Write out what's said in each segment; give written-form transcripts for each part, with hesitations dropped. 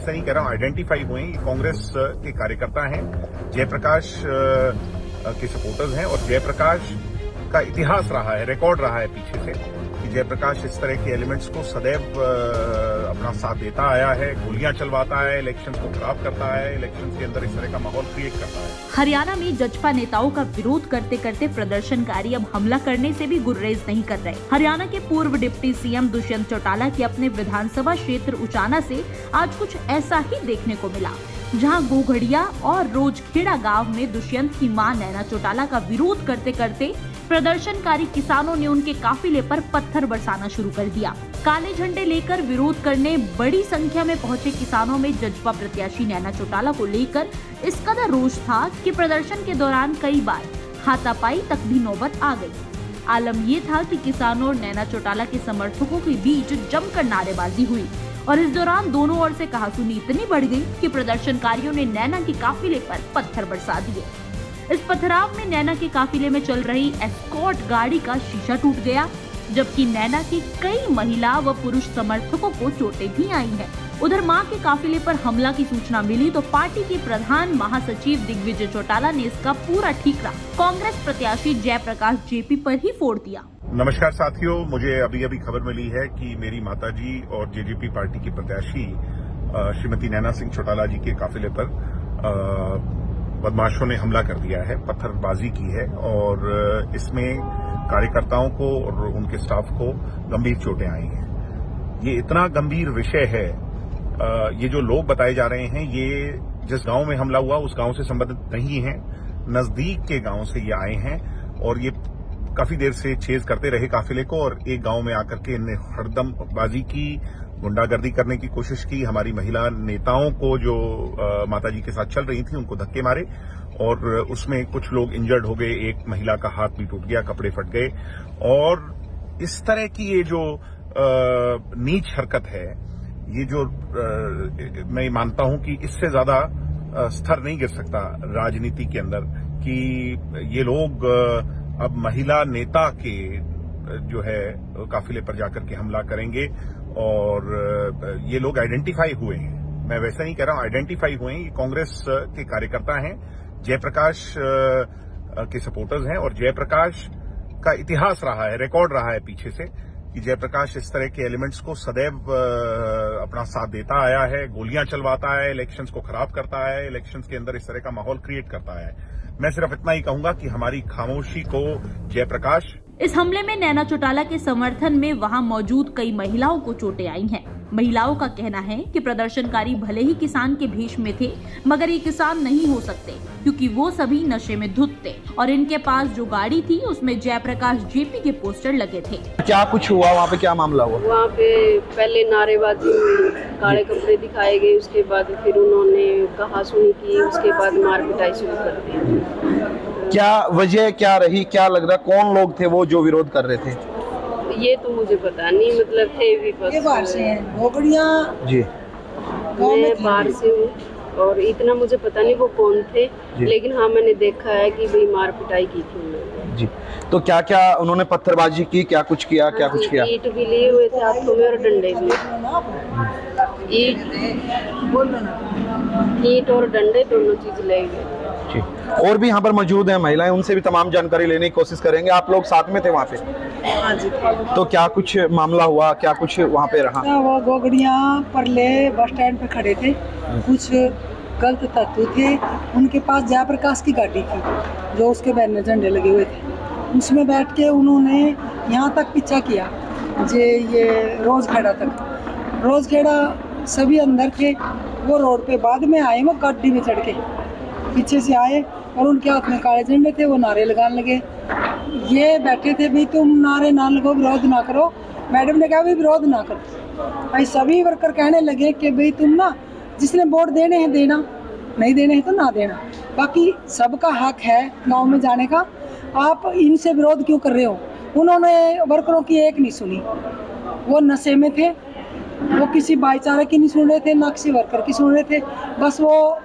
वैसा नहीं कह रहा हूँ, आइडेंटिफाई हुए हैं, कांग्रेस के कार्यकर्ता हैं, जयप्रकाश के सपोर्टर्स हैं। और जयप्रकाश का इतिहास रहा है, रिकॉर्ड रहा है पीछे से कि जयप्रकाश इस तरह के एलिमेंट्स को सदैव अपना साथ देता आया है, गोलियां चलवाता है, इलेक्शंस को खराब करता है, इलेक्शंस के अंदर इस तरह का माहौल क्रिएट करता है। हरियाणा में जजपा नेताओं का विरोध करते करते प्रदर्शनकारी अब हमला करने से भी गुर्रेज नहीं कर रहे। हरियाणा के पूर्व डिप्टी सीएम दुष्यंत चौटाला के अपने विधानसभा क्षेत्र उचाना से आज कुछ ऐसा ही देखने को मिला, जहां गोघड़िया और रोजखेड़ा गांव में दुष्यंत की मां नैना चौटाला का विरोध करते करते प्रदर्शनकारी किसानों ने उनके काफिले पर पत्थर बरसाना शुरू कर दिया। काले झंडे लेकर विरोध करने बड़ी संख्या में पहुंचे किसानों में जजपा प्रत्याशी नैना चौटाला को लेकर इस कदर रोष था कि प्रदर्शन के दौरान कई बार हाथापाई तक भी नौबत आ गई। आलम ये था कि किसानों और नैना चौटाला के समर्थकों के बीच जमकर नारेबाजी हुई और इस दौरान दोनों ओर से कहासुनी इतनी बढ़ गई कि प्रदर्शनकारियों ने नैना के काफिले पर पत्थर बरसा दिए। इस पथराव में नैना के काफिले में चल रही एस्कॉर्ट गाड़ी का शीशा टूट गया, जबकि नैना के कई महिला व पुरुष समर्थकों को चोटें भी आई हैं। उधर मां के काफिले पर हमला की सूचना मिली तो पार्टी के प्रधान महासचिव दिग्विजय चौटाला ने इसका पूरा ठीकरा कांग्रेस प्रत्याशी जयप्रकाश जेपी पर ही फोड़ दिया। नमस्कार साथियों, मुझे अभी अभी खबर मिली है कि मेरी माताजी और जेजेपी पार्टी की प्रत्याशी श्रीमती नैना सिंह चौटाला जी के काफिले पर बदमाशों ने हमला कर दिया है, पत्थरबाजी की है और इसमें कार्यकर्ताओं को और उनके स्टाफ को गंभीर चोटें आई हैं। ये इतना गंभीर विषय है, ये जो लोग बताए जा रहे हैं ये जिस गांव में हमला हुआ उस गांव से संबंधित नहीं है, नजदीक के गांव से ये आए हैं और ये काफी देर से चेज करते रहे काफिले को और एक गांव में आकर के इन्हें हड़दमबाजी की, गुंडागर्दी करने की कोशिश की। हमारी महिला नेताओं को जो माताजी के साथ चल रही थी उनको धक्के मारे और उसमें कुछ लोग इंजर्ड हो गए, एक महिला का हाथ भी टूट गया, कपड़े फट गए। और इस तरह की ये जो नीच हरकत है, ये जो मैं मानता हूं कि इससे ज्यादा स्तर नहीं गिर सकता राजनीति के अंदर कि ये लोग अब महिला नेता के जो है काफिले पर जाकर के हमला करेंगे। और ये लोग आइडेंटिफाई हुए हैं, मैं वैसा नहीं कह रहा हूं, आइडेंटिफाई हुए हैं, ये कांग्रेस के कार्यकर्ता हैं, जयप्रकाश के सपोर्टर्स हैं। और जयप्रकाश का इतिहास रहा है, रिकॉर्ड रहा है पीछे से कि जयप्रकाश इस तरह के एलिमेंट्स को सदैव अपना साथ देता आया है, गोलियां चलवाता है, इलेक्शंस को खराब करता है, इलेक्शंस के अंदर इस तरह का माहौल क्रिएट करता है। मैं सिर्फ इतना ही कहूंगा कि हमारी खामोशी को जयप्रकाश। इस हमले में नैना चौटाला के समर्थन में वहां मौजूद कई महिलाओं को चोटें आई हैं। महिलाओं का कहना है कि प्रदर्शनकारी भले ही किसान के भेष में थे, मगर ये किसान नहीं हो सकते क्योंकि वो सभी नशे में धुत थे और इनके पास जो गाड़ी थी उसमें जयप्रकाश जेपी के पोस्टर लगे थे। क्या कुछ हुआ वहाँ पे, क्या मामला हुआ? वहाँ पे पहले नारेबाजी हुई, काले कपड़े दिखाए गए, उसके बाद फिर उन्होंने कहासुनी की, उसके बाद मार पिटाई शुरू कर दी। क्या वजह क्या रही, क्या लग रहा, कौन लोग थे वो जो विरोध कर रहे थे? ये तो मुझे पता नहीं, मतलब थे भी बस। ये बाहर से हैं, गोगड़िया जी, मैं बाहर से हूँ और इतना मुझे पता नहीं वो कौन थे, लेकिन हाँ मैंने देखा है कि भाई मार पिटाई की थी उन्होंने। जी, तो क्या क्या उन्होंने पत्थरबाजी की, क्या कुछ किया, क्या कुछ किया? ईंट भी लिए हुए थे हाथों में और डंडे भी, ईंट और डंडे दोनों चीज ले गए। और भी यहाँ पर मौजूद हैं महिलाएं, उनसे भी तमाम जानकारी लेने की कोशिश करेंगे। आप लोग साथ में थे वहाँ पे? हाँ जी। तो क्या कुछ मामला हुआ, क्या कुछ वहाँ पे रहा? वो गोगड़िया परले बस स्टैंड पे खड़े थे, कुछ गलत तत्व थे, उनके पास जयप्रकाश की गाड़ी थी जो उसके बैनर झंडे लगे हुए थे, उसमें बैठ के उन्होंने यहाँ तक पीछा किया, ये रोजखेड़ा तक। रोजखेड़ा सभी अंदर थे, वो रोड पे बाद में आए, वो गाड़ी में चढ़ के पीछे से आए और उनके हाथ में काले झंडे थे, वो नारे लगाने लगे। ये बैठे थे भी तुम नारे ना लगो, विरोध ना करो। मैडम ने कहा भी विरोध ना करो। भाई सभी वर्कर कहने लगे कि भाई तुम ना जिसने वोट देने हैं देना, नहीं देने हैं तो ना देना, बाकी सबका हक है गांव में जाने का, आप इनसे विरोध क्यों कर रहे हो। उन्होंने वर्करों की एक नहीं सुनी, वो नशे में थे, वो किसी भाईचारे की नहीं सुन रहे थे, ना किसी वर्कर की सुन रहे थे, बस वो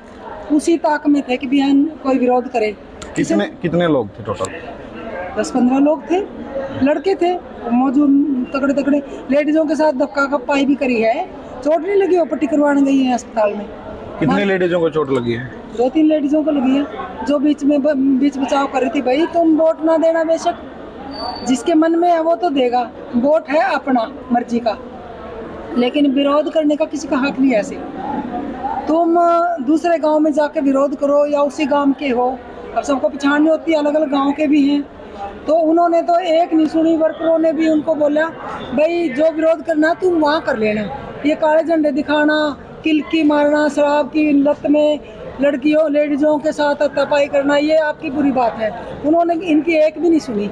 उसी ताक में थे कि भी हम कोई विरोध करे। कितने लोग थे टोटल? 10-15 लोग थे, लड़के थे मौजूद, तगड़े तगड़े। लेडीजों के साथ धक्का कपाई भी करी है, चोट नहीं लगी, वो पट्टी करवाने गई है अस्पताल में। कितने लेडीजों को चोट लगी है? 2-3 लेडीजों को लगी है, जो बीच बचाव कर रही थी। भाई तुम वोट ना देना, बेशक जिसके मन में है वो तो देगा, वोट है अपना मर्जी का, लेकिन विरोध करने का किसी का हक नहीं है। ऐसे तुम दूसरे गांव में जाके विरोध करो या उसी गांव के हो, अब सबको पहचान नहीं होती, अलग अलग गांव के भी हैं। तो उन्होंने तो एक नहीं सुनी, वर्करों ने भी उनको बोला भाई जो विरोध करना तुम वहाँ कर लेना, ये काले झंडे दिखाना, किलकी मारना, शराब की लत में लड़कियों लेडीजों के साथ हत्यापाई करना, ये आपकी बुरी बात है। उन्होंने इनकी एक भी नहीं सुनी,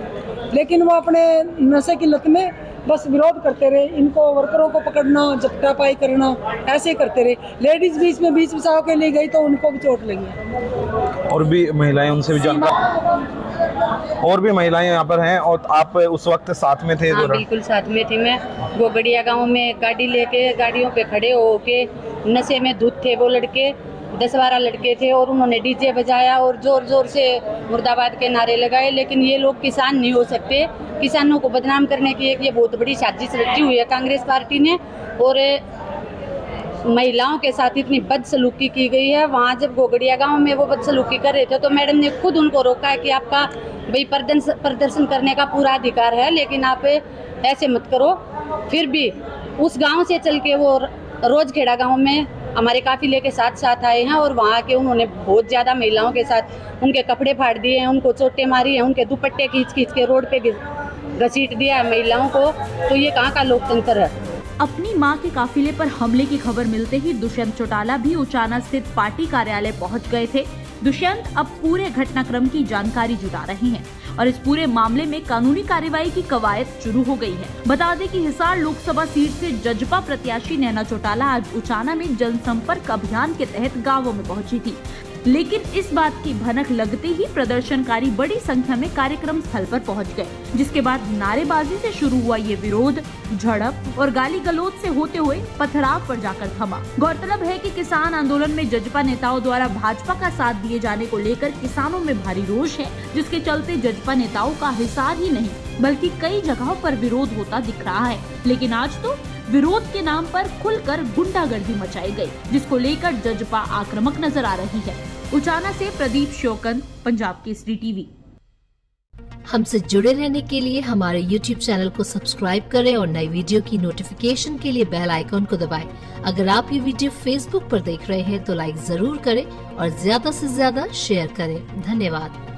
लेकिन वो अपने नशे की लत में बस विरोध करते रहे। इनको वर्करों को पकड़ना, झपटापाई करना, ऐसे करते रहे। लेडीज बीच बचाव के लिए गई तो उनको भी चोट लगी। और भी महिलाएं, उनसे भी जानकारी, और भी महिलाएं यहाँ पर हैं। और आप उस वक्त साथ में थे? हाँ, बिल्कुल साथ में थी मैं। गोगड़िया गांव में गाड़ी लेके गाड़ियों पे खड़े होके नशे में धुत थे वो लड़के, 10-12 लड़के थे, और उन्होंने डीजे बजाया और जोर जोर से मुर्दाबाद के नारे लगाए। लेकिन ये लोग किसान नहीं हो सकते, किसानों को बदनाम करने की एक ये बहुत बड़ी साजिश रची हुई है कांग्रेस पार्टी ने। और महिलाओं के साथ इतनी बदसलूकी की गई है। वहाँ जब गोगड़िया गांव में वो बदसलूकी कर रहे थे तो मैडम ने खुद उनको रोका है कि आपका भाई प्रदर्शन करने का पूरा अधिकार है, लेकिन आप ऐसे मत करो। फिर भी उस गांव से चल के वो रोजखेड़ा गांव में हमारे काफिले के साथ आए हैं, और वहाँ के उन्होंने बहुत ज़्यादा महिलाओं के साथ उनके कपड़े फाड़ दिए हैं, उनको चोटें मारी हैं, उनके दुपट्टे खींच के रोड पे घसीट दिया है महिलाओं को। तो ये कहाँ का लोकतंत्र है? अपनी मां के काफिले पर हमले की खबर मिलते ही दुष्यंत चौटाला भी उचाना स्थित पार्टी कार्यालय पहुंच गए थे। दुष्यंत अब पूरे घटनाक्रम की जानकारी जुटा रहे हैं और इस पूरे मामले में कानूनी कार्रवाई की कवायद शुरू हो गई है। बता दें कि हिसार लोकसभा सीट से जजपा प्रत्याशी नैना चौटाला आज उचाना में जनसंपर्क अभियान के तहत गाँवों में पहुंची थी, लेकिन इस बात की भनक लगते ही प्रदर्शनकारी बड़ी संख्या में कार्यक्रम स्थल पर पहुंच गए, जिसके बाद नारेबाजी से शुरू हुआ ये विरोध झड़प और गाली गलौज से होते हुए पथराव पर जाकर थमा। गौरतलब है कि किसान आंदोलन में जजपा नेताओं द्वारा भाजपा का साथ दिए जाने को लेकर किसानों में भारी रोष है, जिसके चलते जजपा नेताओं का हिसार ही नहीं बल्कि कई जगहों पर विरोध होता दिख रहा है। लेकिन आज तो विरोध के नाम पर खुलकर गुंडागर्दी मचाई गई, जिसको लेकर जजपा आक्रामक नजर आ रही है। उचाना से प्रदीप शोकन, पंजाब केसरी टीवी। हमसे जुड़े रहने के लिए हमारे YouTube चैनल को सब्सक्राइब करें और नई वीडियो की नोटिफिकेशन के लिए बेल आइकॉन को दबाएं। अगर आप ये वीडियो Facebook पर देख रहे हैं तो लाइक जरूर करें और ज्यादा से ज्यादा शेयर करें। धन्यवाद।